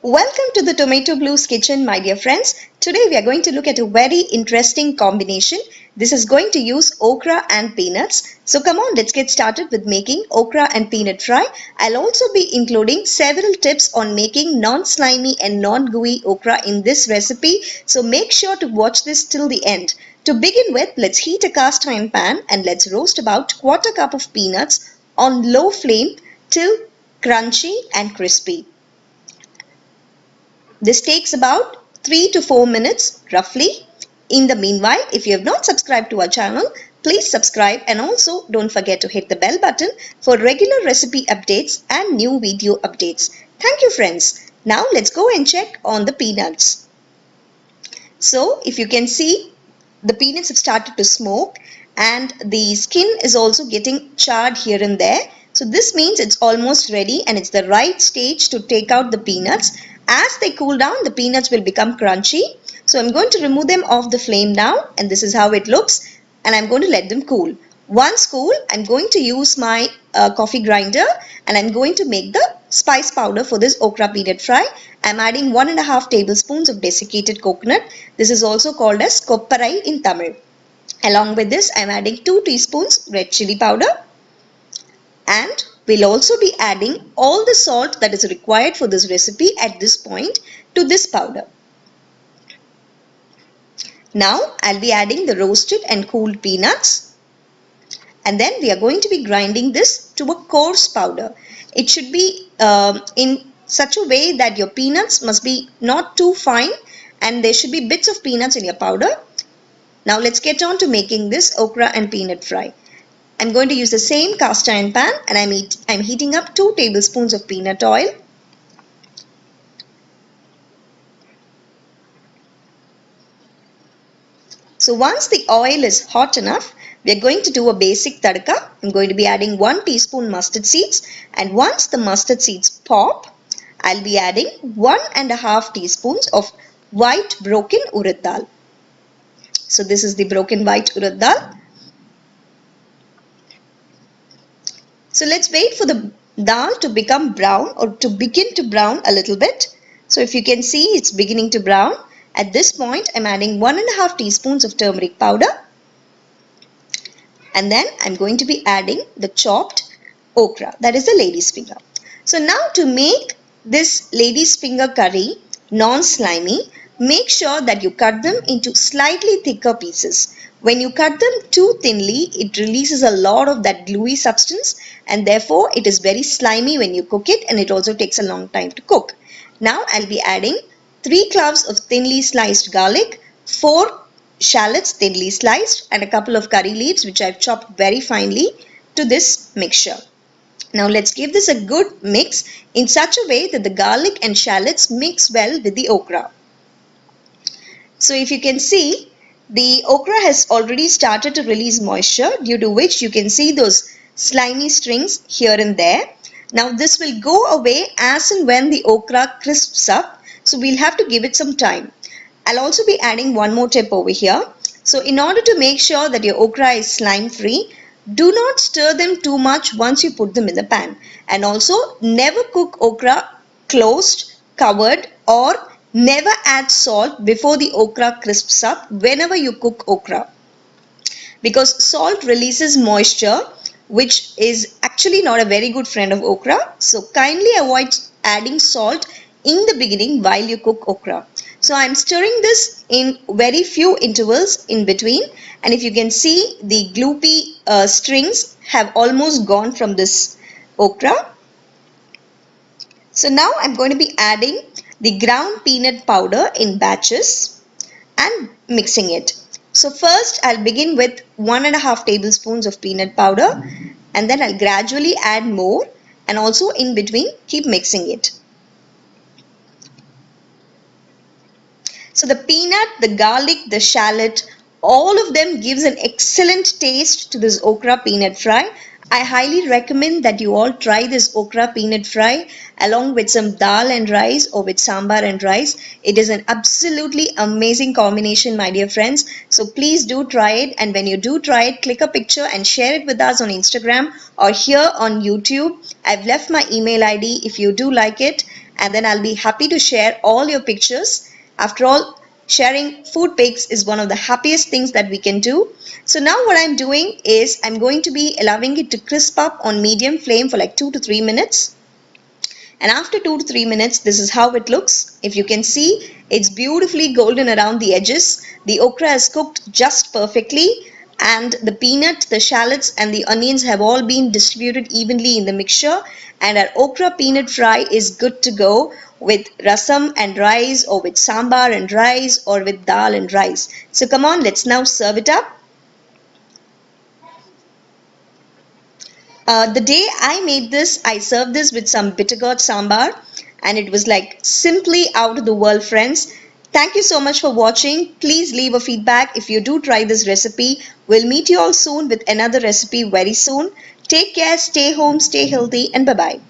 Welcome to the Tomato Blues kitchen, my dear friends. Today we are going to look at a very interesting combination. This is going to use okra and peanuts. So come on, let's get started with making okra and peanut fry. I'll also be including several tips on making non-slimy and non-gooey okra in this recipe. So make sure to watch this till the end. To begin with, let's heat a cast iron pan and let's roast about quarter cup of peanuts on low flame till crunchy and crispy. This takes about 3 to 4 minutes roughly. In the meanwhile, if you have not subscribed to our channel, please subscribe and also don't forget to hit the bell button for regular recipe updates and new video updates. Thank you friends. Now let's go and check on the peanuts. So if you can see, the peanuts have started to smoke and the skin is also getting charred here and there. So this means it's almost ready and it's the right stage to take out the peanuts. As they cool down, the peanuts will become crunchy. So I'm going to remove them off the flame now and this is how it looks, and I'm going to let them cool. Once cool, I'm going to use my coffee grinder and I'm going to make the spice powder for this okra peanut fry. I'm adding 1.5 tablespoons of desiccated coconut. This is also called as kopparai in Tamil. Along with this, I'm adding 2 teaspoons red chili powder. And we'll also be adding all the salt that is required for this recipe at this point to this powder. Now I'll be adding the roasted and cooled peanuts. And then we are going to be grinding this to a coarse powder. It should be in such a way that your peanuts must be not too fine and there should be bits of peanuts in your powder. Now let's get on to making this okra and peanut fry. I'm going to use the same cast iron pan and I'm heating up 2 tablespoons of peanut oil. So once the oil is hot enough, we are going to do a basic tadka. I'm going to be adding 1 teaspoon mustard seeds, and once the mustard seeds pop, I'll be adding 1.5 teaspoons of white broken urad dal. So this is the broken white urad dal. So let's wait for the dal to become brown or to begin to brown a little bit. So if you can see, it's beginning to brown. At this point, I'm adding 1.5 teaspoons of turmeric powder. And then I'm going to be adding the chopped okra, that is the lady's finger. So now to make this lady's finger curry non-slimy, make sure that you cut them into slightly thicker pieces. When you cut them too thinly, it releases a lot of that gluey substance and therefore it is very slimy when you cook it, and it also takes a long time to cook. Now I'll be adding 3 cloves of thinly sliced garlic, 4 shallots thinly sliced, and a couple of curry leaves which I've chopped very finely to this mixture. Now let's give this a good mix in such a way that the garlic and shallots mix well with the okra. So if you can see, the okra has already started to release moisture, due to which you can see those slimy strings here and there. Now this will go away as and when the okra crisps up, so we'll have to give it some time. I'll also be adding one more tip over here. So in order to make sure that your okra is slime free, do not stir them too much once you put them in the pan. And also never cook okra closed, covered, or never add salt before the okra crisps up whenever you cook okra, because salt releases moisture, which is actually not a very good friend of okra. So kindly avoid adding salt in the beginning while you cook okra. So I'm stirring this in very few intervals in between, and if you can see, the gloopy strings have almost gone from this okra. So now I'm going to be adding the ground peanut powder in batches and mixing it. So first I'll begin with 1.5 tablespoons of peanut powder, and then I'll gradually add more, and also in between keep mixing it. So the peanut, the garlic, the shallot, all of them gives an excellent taste to this okra peanut fry. I highly recommend that you all try this okra peanut fry along with some dal and rice or with sambar and rice. It is an absolutely amazing combination, my dear friends. So please do try it, and when you do try it, click a picture and share it with us on Instagram or here on YouTube. I've left my email ID if you do like it. and then I'll be happy to share all your pictures. After all, sharing food pics is one of the happiest things that we can do. So now what I'm doing is I'm going to be allowing it to crisp up on medium flame for like 2 to 3 minutes. And after 2 to 3 minutes, this is how it looks. If you can see, it's beautifully golden around the edges. The okra is cooked just perfectly, and the peanut, the shallots and the onions have all been distributed evenly in the mixture, and our okra peanut fry is good to go with rasam and rice, or with sambar and rice, or with dal and rice. So come on, let's now serve it up. The day I made this, I served this with some bitter gourd sambar, and it was like simply out of the world, friends. Thank you so much for watching. Please leave a feedback if you do try this recipe. We'll meet you all soon with another recipe very soon. Take care, stay home, stay healthy, and bye-bye.